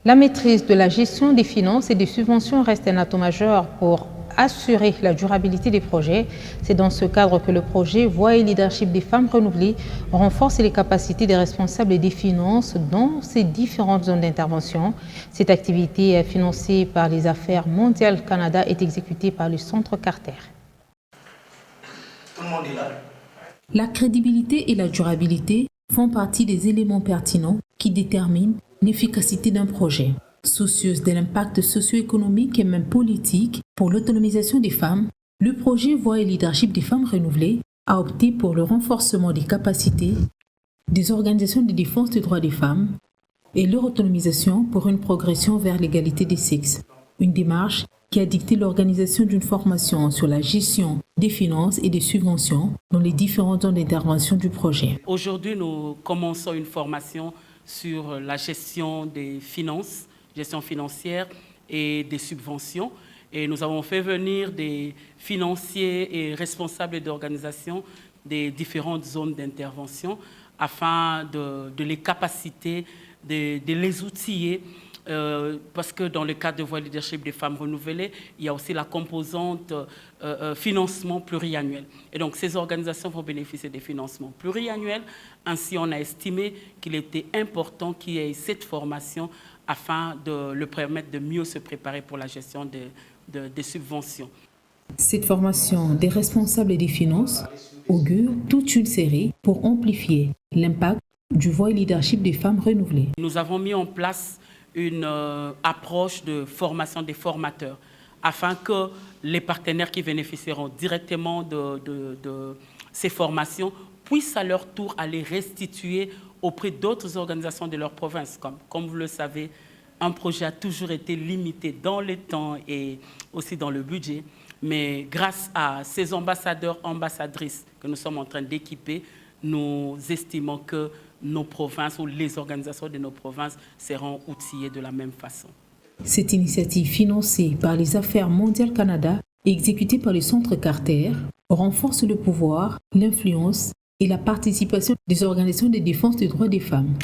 La maîtrise de la gestion des finances et des subventions reste un atout majeur pour assurer la durabilité des projets. C'est dans ce cadre que le projet Voix et leadership des femmes renouvelées renforce les capacités des responsables des finances dans ces différentes zones d'intervention. Cette activité financée par les Affaires mondiales Canada est exécutée par le Centre Carter. Tout le monde est là. La crédibilité et la durabilité font partie des éléments pertinents qui déterminent l'efficacité d'un projet. Soucieuse de l'impact socio-économique et même politique pour l'autonomisation des femmes, le projet Voix et leadership des femmes renouvelées a opté pour le renforcement des capacités des organisations de défense des droits des femmes et leur autonomisation pour une progression vers l'égalité des sexes. Une démarche qui a dicté l'organisation d'une formation sur la gestion des finances et des subventions dans les différentes zones d'intervention du projet. Aujourd'hui, nous commençons une formation sur la gestion des finances, gestion financière et des subventions. Et nous avons fait venir des financiers et responsables d'organisations des différentes zones d'intervention afin de les capaciter, de les outiller, parce que dans le cadre de Voix leadership des femmes renouvelées, il y a aussi la composante financement pluriannuel. Et donc ces organisations vont bénéficier des financements pluriannuels. Ainsi, on a estimé qu'il était important qu'il y ait cette formation afin de le permettre de mieux se préparer pour la gestion des subventions. Cette formation des responsables des finances augure toute une série pour amplifier l'impact du Voix et leadership des femmes renouvelées. Nous avons mis en place une approche de formation des formateurs afin que les partenaires qui bénéficieront directement de ces formations puissent à leur tour aller restituer auprès d'autres organisations de leur province. Comme vous le savez, un projet a toujours été limité dans le temps et aussi dans le budget, mais grâce à ces ambassadeurs, ambassadrices que nous sommes en train d'équiper, nous estimons que nos provinces ou les organisations de nos provinces seront outillées de la même façon. Cette initiative financée par les Affaires mondiales Canada et exécutée par le Centre Carter renforce le pouvoir, l'influence et la participation des organisations de défense des droits des femmes.